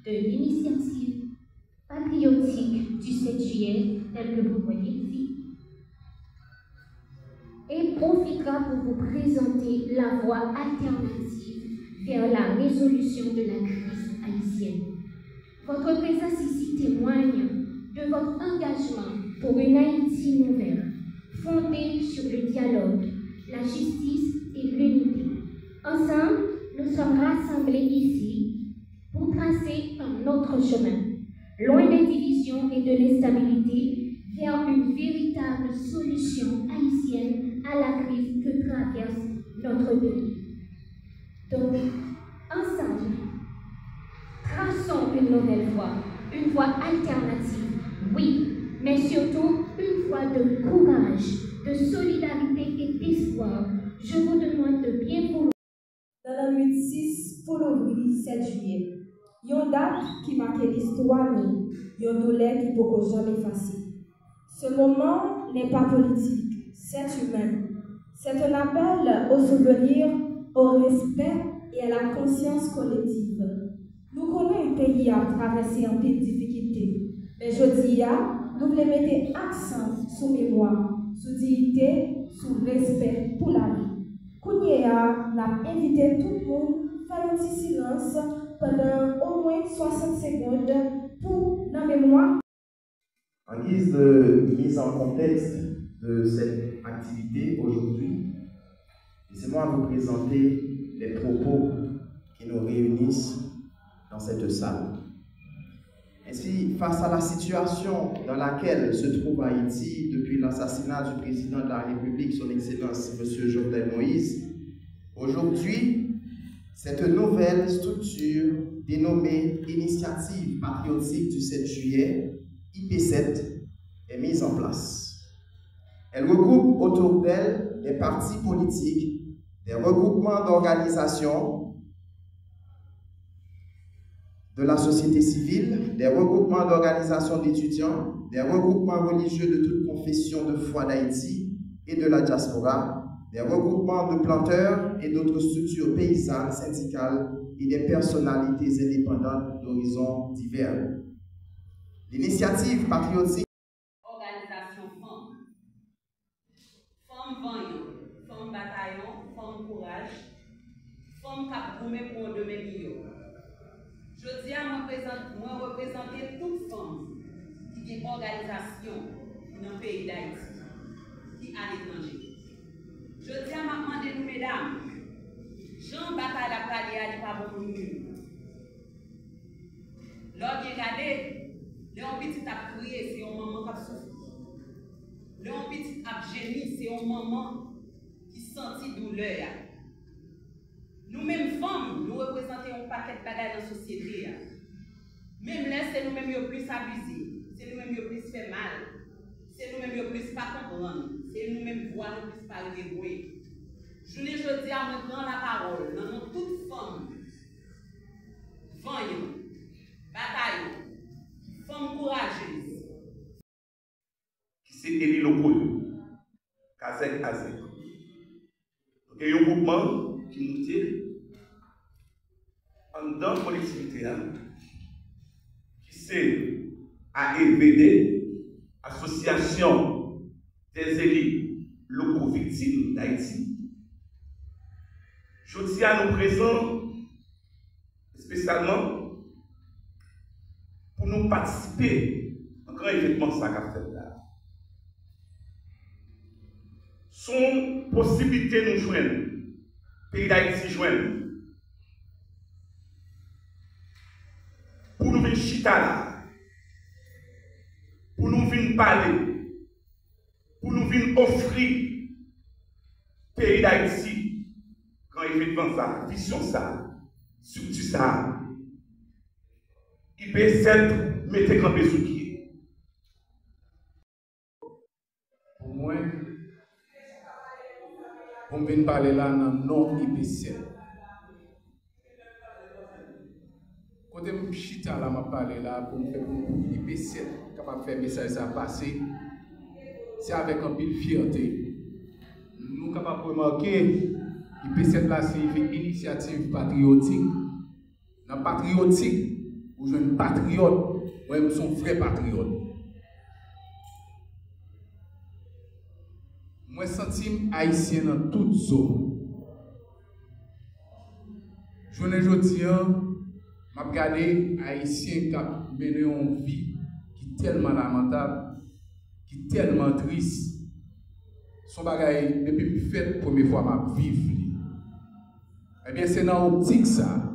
de l'initiative patriotique du 7 juillet, telle que vous voyez ici, et profitera pour vous présenter la voie alternative vers la résolution de la crise haïtienne. Votre présence ici témoigne de votre engagement pour une Haïti nouvelle, fondée sur le dialogue, la justice et l'unité. Ensemble, nous sommes rassemblés ici pour tracer un autre chemin, loin des divisions et de l'instabilité, vers une véritable solution haïtienne à la crise que traverse notre pays. Donc, ensemble, traçons une nouvelle voie alternative, oui, mais surtout une voie de courage, de solidarité et d'espoir. Je vous demande de bien vouloir. Dans la nuit 6 pour l'ouvrir 7 juillet, une date qui marque l'histoire, une douleur qui ne peut jamais effacer. Ce moment n'est pas politique, c'est humain. C'est un appel au souvenir, au respect et à la conscience collective. Nous connaissons un pays à traverser en pile difficulté, mais je dis nous voulons mettre accent sur mémoire, sur dignité, sur respect pour la vie. Kounia l'a invité tout le monde à faire un petit silence pendant au moins 60 secondes pour la mémoire. En guise de mise en contexte de cette activité aujourd'hui, laissez-moi vous présenter les propos qui nous réunissent dans cette salle. Ainsi, face à la situation dans laquelle se trouve Haïti depuis l'assassinat du président de la République, son Excellence M. Jovenel Moïse, aujourd'hui, cette nouvelle structure dénommée Initiative patriotique du 7 juillet, IP7, est mise en place. Elle regroupe autour d'elle des partis politiques, des regroupements d'organisations, de la société civile, des regroupements d'organisations d'étudiants, des regroupements religieux de toute confession de foi d'Haïti et de la diaspora, des regroupements de planteurs et d'autres structures paysannes, syndicales et des personnalités indépendantes d'horizons divers. L'initiative patriotique organisation femmes vaillant, femmes bataillon, femmes courage, femmes cap gourmet pour demain meilleur. Je dis à moi représenter toute femme qui est une organisation dans le pays d'Haïti, qui est à l'étranger. Je dis à ma demandé nous, mesdames, Jean Bataille la Pralia n'est pas bon pour nous. L'ordre bien gardé, Léon Petit a crié, c'est un maman qui a souffert. Léon Petit a gémi, c'est un maman qui sentit douleur. Nous-mêmes femmes, nous représentons un paquet de bagages dans la société. Même là, c'est nous-mêmes qui plus abusés, c'est nous-mêmes qui plus fait mal, c'est nous-mêmes qui plus pas comprendre, c'est nous-mêmes qui voir nous plus pas débrouiller. Je dis à moi prendre la parole, dans toute femme, vaillant, bataille, femme courageuse. C'est élu locaux, Kazek Azek. Donc, il y a un mouvement qui nous tire en dans la collectivité qui c'est à EVD, Association des élus locaux victimes d'Haïti. Je tiens à nous présenter spécialement pour nous participer à un grand événement ça qu'a fait là. Son possibilité de nous joindre, pays d'Haïti joindre, pour nous venir chita là, pour nous venir parler, pour nous venir offrir pays d'Haïti quand il fait devant ça, vision ça, structure ça, IP7 mettez campé sous pied. Pour moi, on vient parler là dans non IP7. Quand je suis là, je parle là pour me faire IP7, capable de faire message ça passer. C'est avec un peu de fierté. Nous sommes capables de remarquer IP7 là signifie initiative patriotique. Dans patriotique, ou jeune patriote, ou même son vrai patriote. Moi, senti haïtien dans toute zone. Je ne dis pas, je regarde haïtien qui a mené une vie qui est tellement lamentable, qui est tellement triste. Son bagage, depuis que je fais la première fois ma vie, eh bien, c'est dans l'optique ça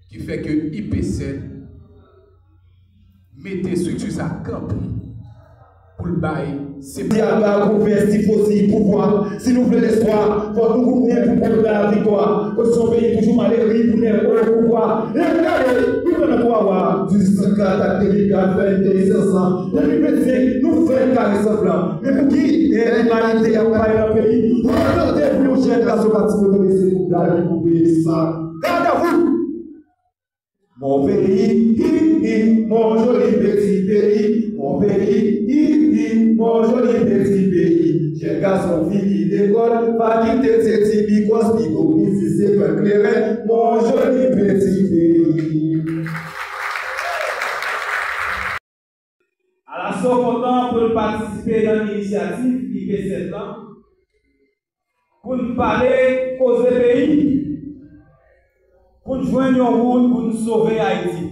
qui fait que IP7 mette structure ça camp pour le bail. C'est bien à gouverner si possible pouvoir. Si nous voulons l'espoir, faut nous gouverner pour la victoire. Que son pays toujours malheureux pour le pouvoir. Et regardez, nous venons voir du 54 territoire, 2500. 2025, nous faisons carré semblant. Mais pour qui l'humanité a pas dans le pays, pour tenter plus de jeunes dans ce bâtiment de laisser pour la couper ça. Regardez-vous! Mon pays, mon joli petit pays, mon pays, mon joli petit pays. J'ai garçon fini d'école, pas quitter cette tibicos, si c'est pas clair, mon joli petit pays. Alors, sommes contents pour participer dans l'initiative qui fait 7 ans, pour nous parler aux pays. Pour nous joindre en route pour nous sauver Haïti.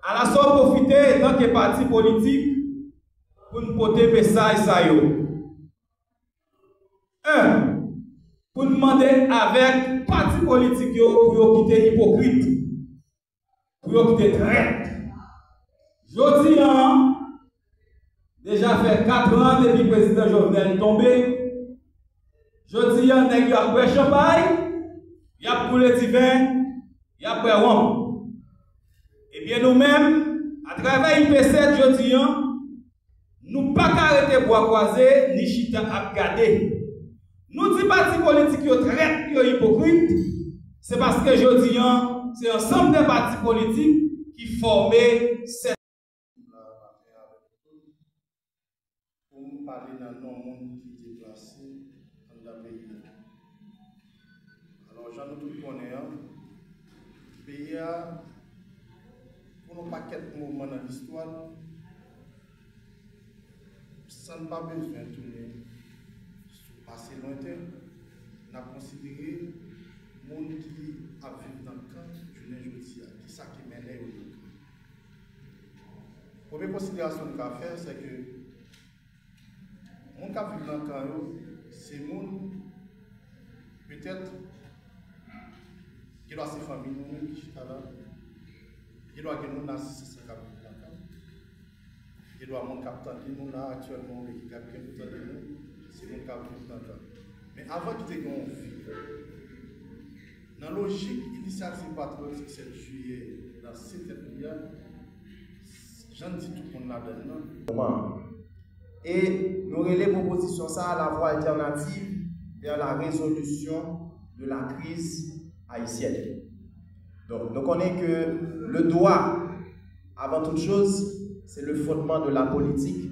À la sorte, profiter tant que parti politique pour nous porter le message. Pour nous demander avec parti politique pour quitter hypocrite, pour quitter traite. Je dis, déjà fait 4 ans depuis le président Jovenel est tombé. Je dis, il y a après champagne. Il y a pour le divin, il y a pour Rome. Eh bien, nous-mêmes, à travers IP7, je dis, nous ne pouvons pas arrêter bois croisé, ni chita à garder. Nous disons partis politiques qui traitent, qui hypocrites, c'est parce que je dis, c'est ensemble des partis politiques qui forment cette. Pour nous parler d'un monde qui est déplacé dans le pays. Alors, j'en ai tout connaît. Le pays a, pour nos paquets de mouvements dans l'histoire, ça n'a pas besoin de tourner sur le passé lointain. On a considéré le monde qui a vécu dans le camp, je ne dis pas, qui ça qui mène au camp. La première considération qu'on a fait, c'est que le monde qui a vécu dans le camp, c'est le monde peut-être qui doit ses familles, qui sont là, qui doit que nous assistions à qui doit mon capitaine qui nous là actuellement, qui a quelqu'un de nous, c'est mon capitaine. Mais avant qu'il ait une vie, dans la logique initiative patriotique 7 juillet, dans cette milliards, j'en dis tout le monde là-dedans. Et nous relais proposition ça à la voie alternative vers la résolution de la crise haïtienne. Donc, nous connaissons que le droit, avant toute chose, c'est le fondement de la politique.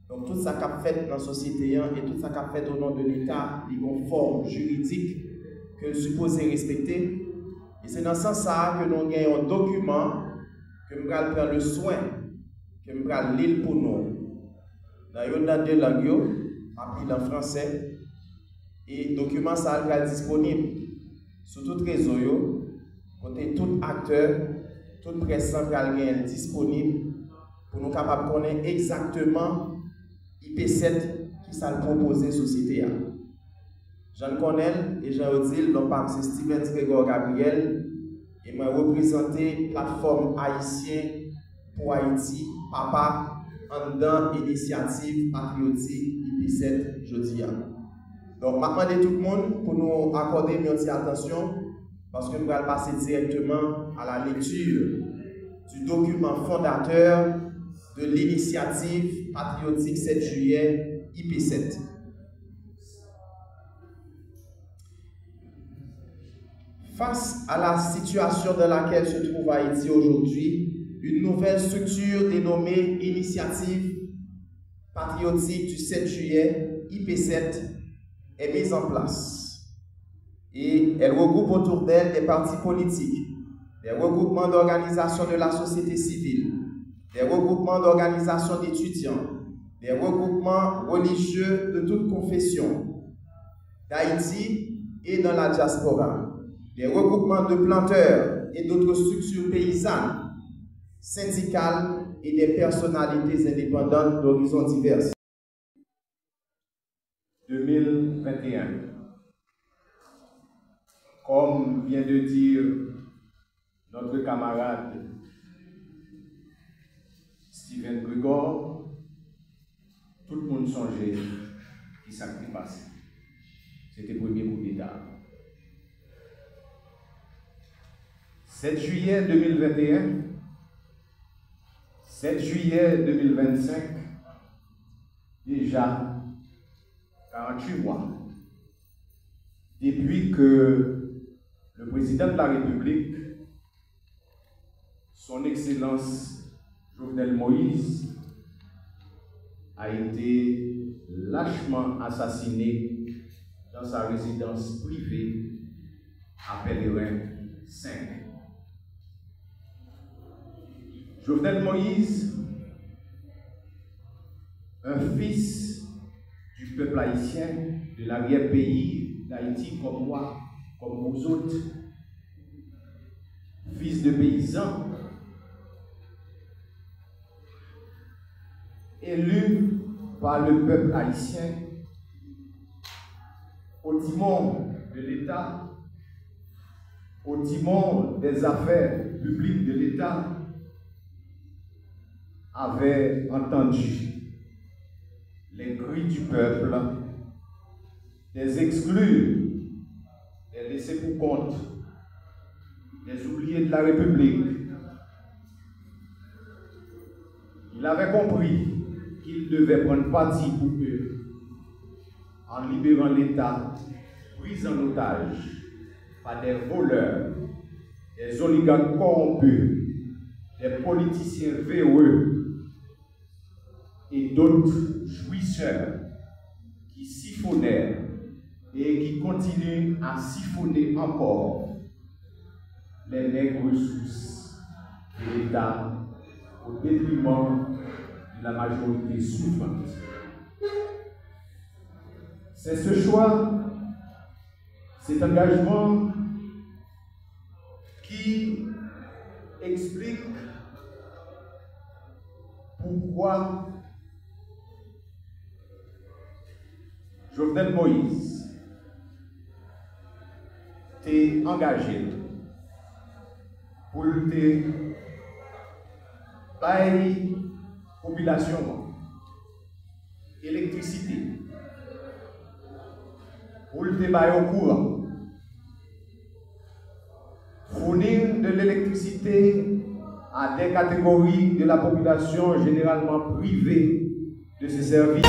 Donc, tout ça qu'a fait dans la société et tout ça qu'a fait au nom de l'État, il y a une forme juridique que nous supposons respecter. Et c'est dans ce sens que nous avons un document que nous allons prendre le soin, que nous allons lire pour nous. Dans deux langues, appris en français. Et le document ça sera disponible sur tout réseau, côté tout acteur, toute presse centrale disponible pour nous capables de connaître exactement IP7 qui s'est proposé à la société. Jean Connail et Jean-Odile, c'est Steven Grégoire Gabriel, et moi représenté plateforme haïtienne pour Haïti, Papa, en dedans initiative patriotique IP7 jeudi. Donc, je demande tout le monde pour nous accorder une petite attention parce que nous allons passer directement à la lecture du document fondateur de l'initiative patriotique 7 juillet IP7. Face à la situation dans laquelle se trouve Haïti aujourd'hui, une nouvelle structure dénommée Initiative patriotique du 7 juillet IP7 est mise en place. Et elle regroupe autour d'elle des partis politiques, des regroupements d'organisations de la société civile, des regroupements d'organisations d'étudiants, des regroupements religieux de toute confession, d'Haïti et dans la diaspora, des regroupements de planteurs et d'autres structures paysannes, syndicales et des personnalités indépendantes d'horizons divers. 2021. Comme vient de dire notre camarade Steven Grigor, tout le monde songeait qui s'est passé. C'était le premier coup d'État. 7 juillet 2021, 7 juillet 2025, déjà 48 mois, depuis que le président de la République, son Excellence Jovenel Moïse, a été lâchement assassiné dans sa résidence privée à Pèlerin 5. Jovenel Moïse, un fils du peuple haïtien, de l'arrière-pays d'Haïti comme moi, comme vous autres, fils de paysans, élu par le peuple haïtien au timon de l'État, au timon des affaires publiques de l'État, avait entendu les cris du peuple, des exclus, des laissés pour compte, des oubliés de la République. Il avait compris qu'il devait prendre parti pour eux en libérant l'État pris en otage par des voleurs, des oligarques corrompus, des politiciens véreux et d'autres jouisseurs qui siphonnèrent et qui continuent à siphonner encore les maigres ressources de l'État au détriment de la majorité souffrante. C'est ce choix, cet engagement qui explique pourquoi Jovenel Moïse t'est engagé pour te bailler population électricité, pour te bailler au courant, fournir de l'électricité à des catégories de la population généralement privées de ces services.